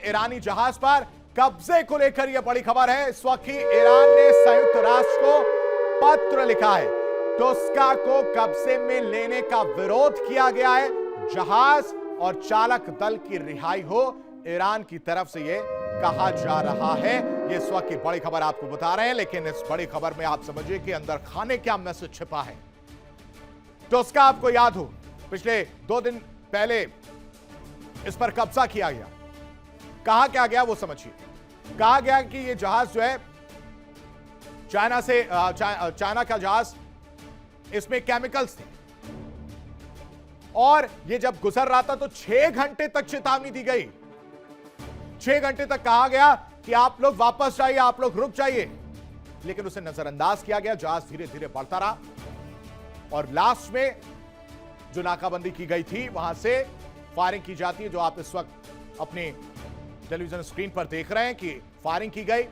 ईरानी जहाज पर कब्जे को लेकर यह बड़ी खबर है। इस वक्त ही ईरान ने संयुक्त राष्ट्र को पत्र लिखा है। टोस्का को कब्जे में लेने का विरोध किया गया है। जहाज और चालक दल की रिहाई हो, ईरान की तरफ से यह कहा जा रहा है। ये इस वक्त की बड़ी खबर आपको बता रहे हैं, लेकिन इस बड़ी खबर में आप समझिए कि अंदर खाने क्या मैसेज छिपा है। टोस्का आपको याद हो, पिछले 2 दिन पहले इस पर कब्जा किया गया। कहा क्या गया वो समझिए। कहा गया कि ये जहाज जो है चाइना का जहाज, इसमें केमिकल्स थे और ये जब गुजर रहा था तो 6 घंटे तक चेतावनी दी गई। 6 घंटे तक कहा गया कि आप लोग वापस जाइए, आप लोग रुक जाइए, लेकिन उसे नजरअंदाज किया गया। जहाज धीरे धीरे बढ़ता रहा और लास्ट में जो नाकाबंदी की गई थी वहां से फायरिंग की जाती है, जो आप इस वक्त अपने टेलीविजन स्क्रीन पर देख रहे हैं कि फायरिंग की गई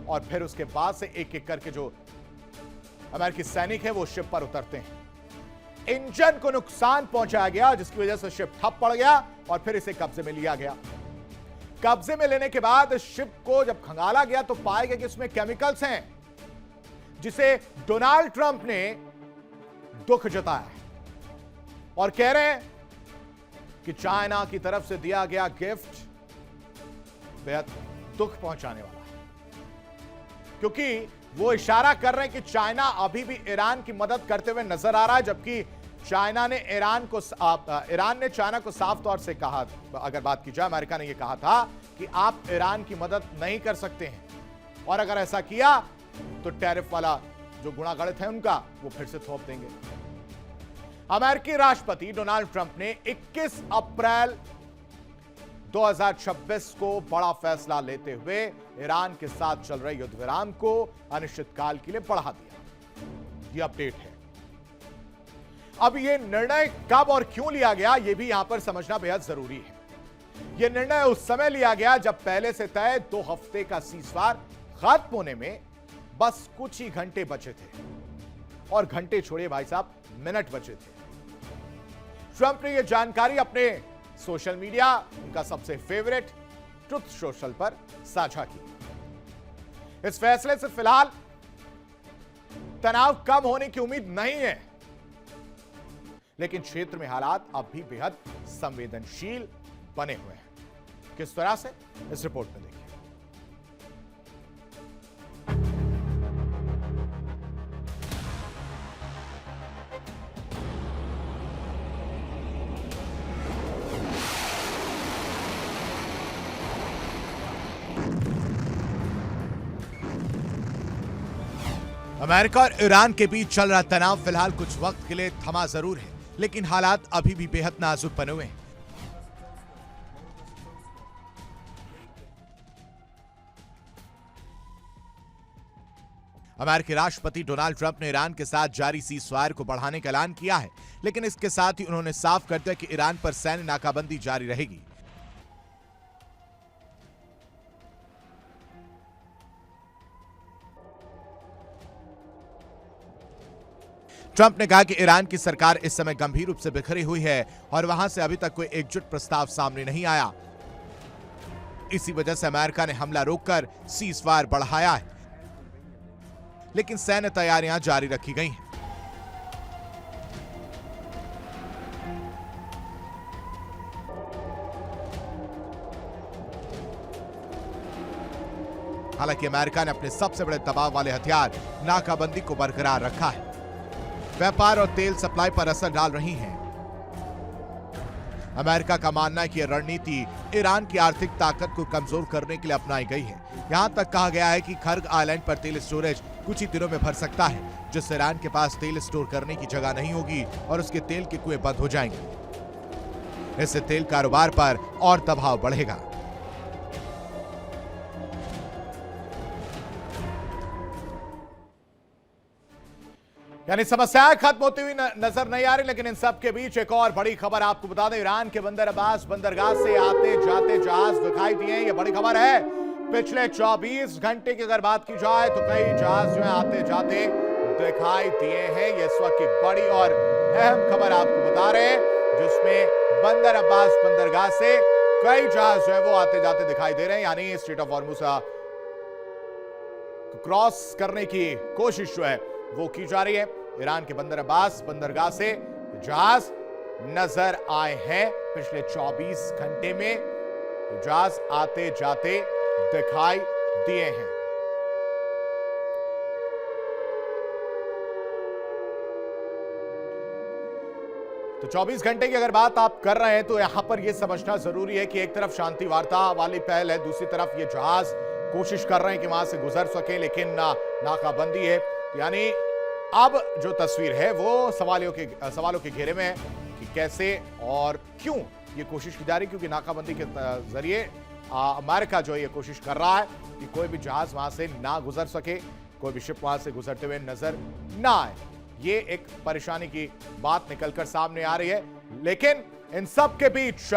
और फिर उसके बाद से एक एक करके जो अमेरिकी सैनिक है वो शिप पर उतरते हैं। इंजन को नुकसान पहुंचाया गया, जिसकी वजह से शिप ठप पड़ गया और फिर इसे कब्जे में लिया गया। कब्जे में लेने के बाद शिप को जब खंगाला गया तो पाया गया कि इसमें केमिकल्स हैं, जिसे डोनाल्ड ट्रंप ने दुख जताया है और कह रहे हैं कि चाइना की तरफ से दिया गया गिफ्ट बेहद दुख पहुंचाने वाला है, क्योंकि वो इशारा कर रहे हैं कि चाइना अभी भी ईरान की मदद करते हुए नजर आ रहा है, जबकि ईरान ने चाइना को साफ तौर से कहा, अगर बात की जाए, अमेरिका ने यह कहा था कि आप ईरान की मदद नहीं कर सकते हैं और अगर ऐसा किया तो टैरिफ वाला जो गुणागणित है उनका वो फिर से थोप देंगे। अमेरिकी राष्ट्रपति डोनाल्ड ट्रंप ने 21 अप्रैल 2026 को बड़ा फैसला लेते हुए ईरान के साथ चल रहे युद्ध विराम को अनिश्चितकाल के लिए बढ़ा दिया। यह अपडेट है। अब यह निर्णय कब और क्यों लिया गया, यह भी यहां पर समझना बेहद जरूरी है। यह निर्णय उस समय लिया गया जब पहले से तय 2 हफ्ते का सीजफायर खत्म होने में बस कुछ ही घंटे बचे थे, और घंटे छोड़िए भाई साहब, मिनट बचे थे। ट्रंप ने यह जानकारी अपने सोशल मीडिया, उनका सबसे फेवरेट ट्रुथ सोशल पर साझा की। इस फैसले से फिलहाल तनाव कम होने की उम्मीद नहीं है, लेकिन क्षेत्र में हालात अब भी बेहद संवेदनशील बने हुए हैं। किस तरह से, इस रिपोर्ट में देखिए। अमेरिका और ईरान के बीच चल रहा तनाव फिलहाल कुछ वक्त के लिए थमा जरूर है, लेकिन हालात अभी भी बेहद नाजुक बने हुए हैं। अमेरिकी राष्ट्रपति डोनाल्ड ट्रंप ने ईरान के साथ जारी सीजफायर को बढ़ाने का ऐलान किया है, लेकिन इसके साथ ही उन्होंने साफ कर दिया कि ईरान पर सैन्य नाकाबंदी जारी रहेगी। ट्रंप ने कहा कि ईरान की सरकार इस समय गंभीर रूप से बिखरी हुई है और वहां से अभी तक कोई एकजुट प्रस्ताव सामने नहीं आया। इसी वजह से अमेरिका ने हमला रोककर सीजफायर बढ़ाया है, लेकिन सैन्य तैयारियां जारी रखी गई हैं। हालांकि अमेरिका ने अपने सबसे बड़े दबाव वाले हथियार नाकाबंदी को बरकरार रखा है। व्यापार और तेल सप्लाई पर असर डाल रही है। अमेरिका का मानना है कि यह रणनीति ईरान की आर्थिक ताकत को कमजोर करने के लिए अपनाई गई है। यहां तक कहा गया है कि खर्ग आइलैंड पर तेल स्टोरेज कुछ ही दिनों में भर सकता है, जिससे ईरान के पास तेल स्टोर करने की जगह नहीं होगी और उसके तेल के कुएं बंद हो जाएंगे। इससे तेल कारोबार पर और दबाव बढ़ेगा। यानी समस्याएं खत्म होती हुई नजर नहीं आ रही, लेकिन इन सब के बीच एक और बड़ी खबर आपको बता दें। ईरान के बंदर अब्बास बंदरगाह से आते जाते जहाज दिखाई दिए। ये बड़ी खबर है। पिछले 24 घंटे की अगर बात की जाए तो कई जहाज जो है आते जाते दिखाई दिए हैं। ये इस वक्त की बड़ी और अहम खबर आपको बता रहे हैं, जिसमें बंदर अब्बास बंदरगाह से कई जहाज जो है वो आते जाते दिखाई दे रहे हैं, यानी स्ट्रेट ऑफ हॉर्मुज क्रॉस करने की कोशिश जो है वो की जा रही है। ईरान के बंदर अब्बास बंदरगाह से जहाज नजर आए हैं। पिछले 24 घंटे में जहाज आते जाते दिखाई दिए हैं। तो 24 घंटे की अगर बात आप कर रहे हैं तो यहां पर यह समझना जरूरी है कि एक तरफ शांति वार्ता वाली पहल है, दूसरी तरफ ये जहाज कोशिश कर रहे हैं कि वहां से गुजर सके, लेकिन नाकाबंदी है। यानी अब जो तस्वीर है वो सवालों के घेरे में है कि कैसे और क्यों ये कोशिश की जा रही है, क्योंकि नाकाबंदी के जरिए अमेरिका जो है ये कोशिश कर रहा है कि कोई भी जहाज वहां से ना गुजर सके, कोई भी शिप वहां से गुजरते हुए नजर ना आए। ये एक परेशानी की बात निकलकर सामने आ रही है। लेकिन इन सब के बीच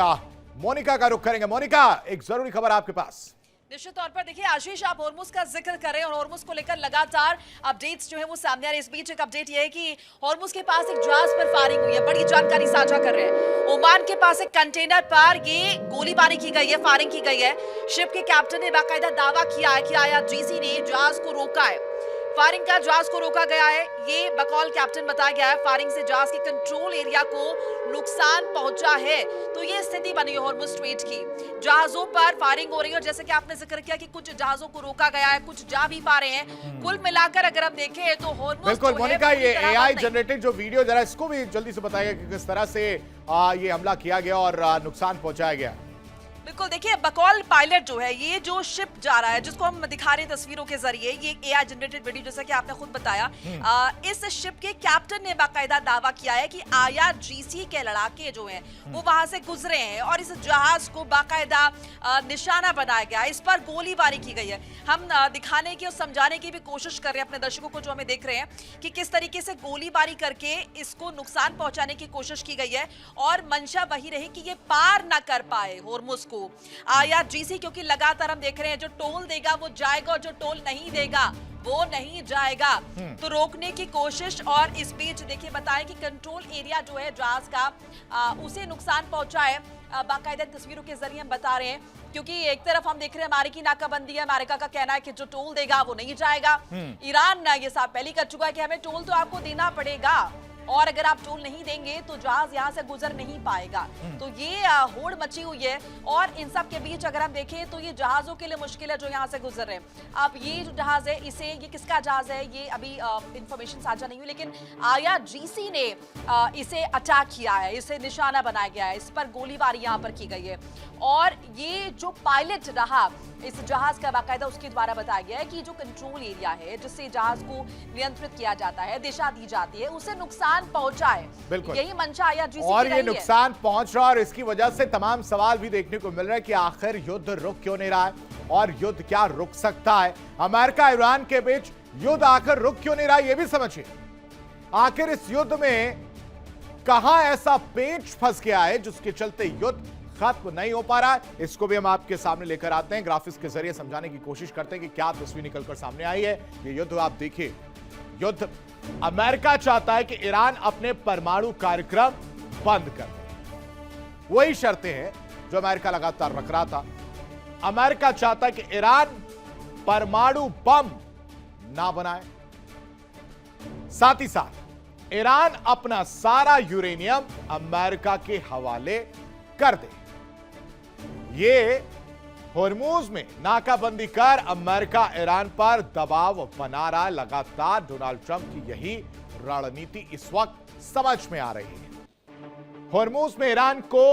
मोनिका का रुख करेंगे। मोनिका, एक जरूरी खबर आपके पास। निश्चित तौर पर देखिए आशीष, आप होर्मुज का जिक्र करें और होर्मुज को लेकर लगातार अपडेट्स जो है वो सामने आ रहे हैं। इस बीच एक अपडेट ये है कि होर्मुज के पास एक जहाज पर फायरिंग हुई है, बड़ी जानकारी साझा कर रहे हैं। ओमान के पास एक कंटेनर पर ये गोलीबारी की गई है, फायरिंग की गई है। शिप के कैप्टन ने बाकायदा दावा किया है कि IRGC ने जहाज को रोका है, फायरिंग का जहाज को रोका गया है। ये बकौल कैप्टन बताया गया है। फायरिंग से जहाज के कंट्रोल एरिया को नुकसान पहुंचा है। तो ये स्थिति बनी है होर्मुज स्ट्रेट की। जहाजों पर फायरिंग हो रही है और जैसे कि आपने जिक्र किया कि कुछ जहाजों को रोका गया है, कुछ जा भी पा रहे हैं। कुल मिलाकर अगर हम देखें तो होर्मुज बिल्कुल मोनिका, ये AI जनरेटेड जो वीडियो जरा इसको भी जल्दी से बताइए कि किस तरह से ये हमला किया गया और नुकसान पहुंचाया गया। बिल्कुल, देखिए बकौल पायलट जो है, ये जो शिप जा रहा है जिसको हम दिखा रहे हैं तस्वीरों के जरिए, ये AI जनरेटेड वीडियो जैसा कि आपने खुद बताया। इस शिप के कैप्टन ने बाकायदा दावा किया है कि IRGC के लड़ाके जो हैं वो वहां से गुजरे हैं और इस जहाज को बाकायदा निशाना बनाया गया है, इस पर गोलीबारी की गई है। हम दिखाने की और समझाने की भी कोशिश कर रहे हैं अपने दर्शकों को जो हमें देख रहे हैं कि किस तरीके से गोलीबारी करके इसको नुकसान पहुंचाने की कोशिश की गई है और मंशा वही रही कि ये पार ना कर पाए होर्मुज को IRGC, क्योंकि लगातार हम देख रहे हैं जो टोल देगा वो जाएगा और जो टोल नहीं देगा वो नहीं जाएगा। तो रोकने की कोशिश, और इस बीच देखिए बताएं कि कंट्रोल एरिया जो है जहाज का उसे नुकसान पहुंचा है। बाकायदा तस्वीरों के जरिए हम बता रहे हैं, क्योंकि एक तरफ हम देख रहे हैं अमेरिकी नाकाबंदी है। अमेरिका का कहना है कि जो टोल देगा वो नहीं जाएगा। ईरान ये साफ पहले कर चुका है कि हमें टोल तो आपको देना पड़ेगा और अगर आप टोल नहीं देंगे तो जहाज यहाँ से गुजर नहीं पाएगा। तो ये होड़ मची हुई है और इन सब के बीच अगर हम देखें तो ये जहाजों के लिए मुश्किल है जो यहाँ से गुजर रहे हैं। अब ये जो जहाज है ये किसका जहाज है ये अभी इंफॉर्मेशन साझा नहीं हुई, लेकिन IRGC ने इसे अटैक किया है, इसे निशाना बनाया गया है, इस पर गोलीबारी यहाँ पर की गई है। और ये जो पायलट रहा इस जहाज का बाकायदा उसके द्वारा बताया गया है कि जो कंट्रोल एरिया है जिससे जहाज को नियंत्रित किया जाता है, दिशा दी जाती है, उसे नुकसान पहुंचा है। बिल्कुल यही मंशा IRGC और ये नुकसान पहुंच रहा है और इसकी वजह से तमाम सवाल भी देखने को मिल रहे हैं कि आखिर युद्ध रुक क्यों नहीं रहा है और युद्ध क्या रुक सकता है। अमेरिका ईरान के बीच युद्ध आखिर रुक क्यों नहीं रहा, ये भी समझिए। आखिर इस युद्ध में कहां ऐसा पेंच फंस गया है जिसके चलते युद्ध खत्म नहीं हो पा रहा है। इसको भी हम आपके सामने लेकर आते हैं, ग्राफिक्स के जरिए समझाने की कोशिश करते हैं कि क्या तस्वीर निकलकर सामने आई है। ये युद्ध आप देखिए, युद्ध अमेरिका चाहता है कि ईरान अपने परमाणु कार्यक्रम बंद कर दे। वही शर्तें हैं जो अमेरिका लगातार रख रहा था। अमेरिका चाहता है कि ईरान परमाणु बम ना बनाए, साथ ही साथ ईरान अपना सारा यूरेनियम अमेरिका के हवाले कर दे। ये होर्मुज में नाकाबंदी कर अमेरिका ईरान पर दबाव बना रहा है। लगातार डोनाल्ड ट्रंप की यही रणनीति इस वक्त समझ में आ रही है। होर्मुज में ईरान को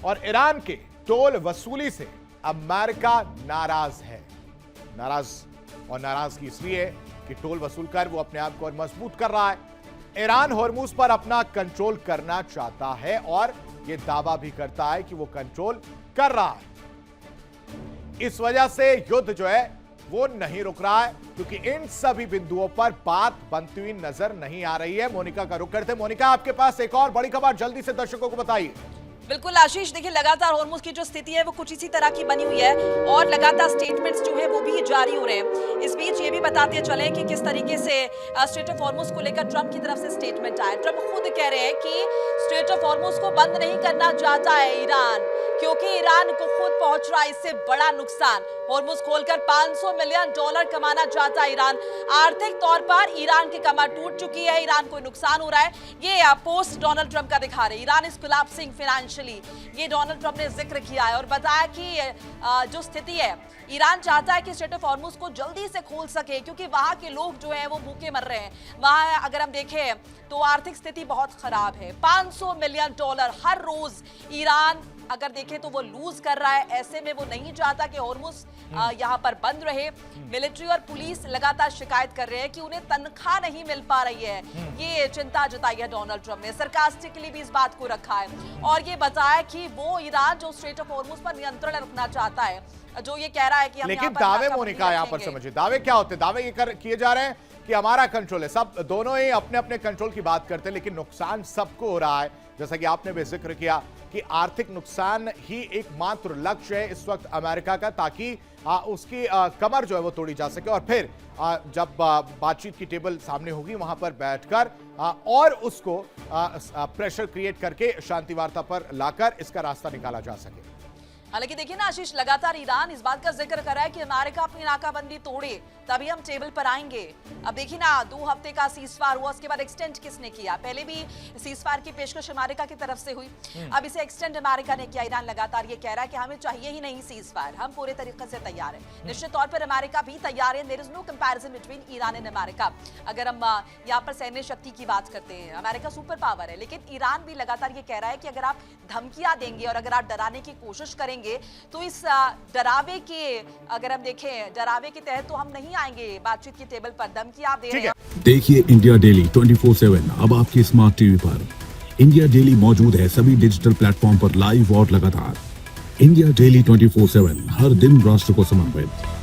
और ईरान के टोल वसूली से अमेरिका नाराज है। नाराजगी इसलिए कि टोल वसूल कर वो अपने आप को और मजबूत कर रहा है। ईरान होर्मुज पर अपना कंट्रोल करना चाहता है और ये दावा भी करता है कि वो कंट्रोल कर रहा है। इस वजह से युद्ध जो है वो नहीं रुक रहा है, क्योंकि इन सभी बिंदुओं पर बात बनती हुई नजर नहीं आ रही है। मोनिका का रुख करते। मोनिका, आपके पास एक और बड़ी खबर, जल्दी से दर्शकों को बताइए। बिल्कुल आशीष, देखिए लगातार हॉर्मुज की जो स्थिति है वो कुछ इसी तरह की बनी हुई है और लगातार स्टेटमेंट्स जो है वो भी जारी हो रहे हैं। इस बीच ये भी बताते चले कि किस तरीके से स्ट्रेट ऑफ हॉर्मुज को लेकर ट्रंप की तरफ से स्टेटमेंट आया। ट्रंप खुद कह रहे हैं कि स्ट्रेट ऑफ हॉर्मुज को बंद नहीं करना चाहता है ईरान, क्योंकि ईरान को खुद पहुंच रहा है इससे बड़ा नुकसान। हॉर्मुज खोलकर $500 मिलियन कमाना चाहता है ईरान। आर्थिक तौर पर ईरान की कमर टूट चुकी है, ईरान को नुकसान हो रहा है। ये पोस्ट डोनाल्ड ट्रंप का दिखा रहे, ईरान इज कोलैप्सिंग फाइनेंशियली, ये डोनाल्ड ट्रंप ने जिक्र किया है और बताया कि जो स्थिति है, ईरान चाहता है कि स्ट्रेट ऑफ हॉर्मुज को जल्दी से खोल सके, क्योंकि वहां के लोग जो हैं वो भूखे मर रहे हैं। वहां अगर हम देखें तो आर्थिक स्थिति बहुत खराब है। $500 मिलियन हर रोज ईरान अगर देखें तो वो लूज कर रहा है। ऐसे में वो नहीं चाहता कि हॉर्मुज यहाँ पर बंद रहे। मिलिट्री और पुलिस लगातार शिकायत कर रहे हैं कि उन्हें तनख्वाह नहीं मिल पा रही है। ये चिंता जताई है डोनाल्ड ट्रंप ने, सरकास्टिकली भी इस बात को रखा है और ये बताया कि वो ईरान जो स्ट्रेट ऑफ हॉर्मुज पर नियंत्रण रखना चाहता है, जो ये कह रहा है कि हम लेकिन दावे मोनिका यहाँ पर समझिए, दावे क्या होते हैं? दावे ये किए जा रहे हैं कि हमारा कंट्रोल है। सब दोनों ही अपने अपने कंट्रोल की बात करते हैं, लेकिन नुकसान सबको हो रहा है। जैसा कि आपने भी जिक्र किया कि आर्थिक नुकसान ही एकमात्र लक्ष्य है इस वक्त अमेरिका का, ताकि उसकी कमर जो है वो तोड़ी जा सके और फिर जब बातचीत की टेबल सामने होगी वहां पर बैठकर और उसको प्रेशर क्रिएट करके शांति वार्ता पर लाकर इसका रास्ता निकाला जा सके। हालांकि देखिए ना आशीष, लगातार ईरान इस बात का जिक्र कर रहा है कि अमेरिका अपनी नाकाबंदी तोड़े तभी हम टेबल पर आएंगे। अब देखिए ना, 2 हफ्ते का सीजफायर हुआ, उसके बाद एक्सटेंड किसने किया? पहले भी सीजफायर की पेशकश अमेरिका की तरफ से हुई, अब इसे एक्सटेंड अमेरिका ने किया। ईरान लगातार ये कह रहा है कि हमें चाहिए ही नहीं सीजफायर, हम पूरे तरीके से तैयार है। निश्चित तौर पर अमेरिका भी तैयार है। There is no comparison between Iran and America. अगर हम यहाँ पर सैन्य शक्ति की बात करते हैं, अमेरिका सुपर पावर है, लेकिन ईरान भी लगातार ये कह रहा है कि अगर आप धमकियां देंगे और अगर आप डराने की कोशिश करेंगे तो इस डरावे के, अगर हम देखें डरावे के तहत तो हम नहीं आएंगे बातचीत की टेबल पर। धमकी आप दे रहे हैं। देखिए इंडिया डेली 24/7 अब आपकी स्मार्ट टीवी पर। इंडिया डेली मौजूद है सभी डिजिटल प्लेटफॉर्म पर लाइव और लगातार। इंडिया डेली 24/7 हर दिन राष्ट्र को समर्पित।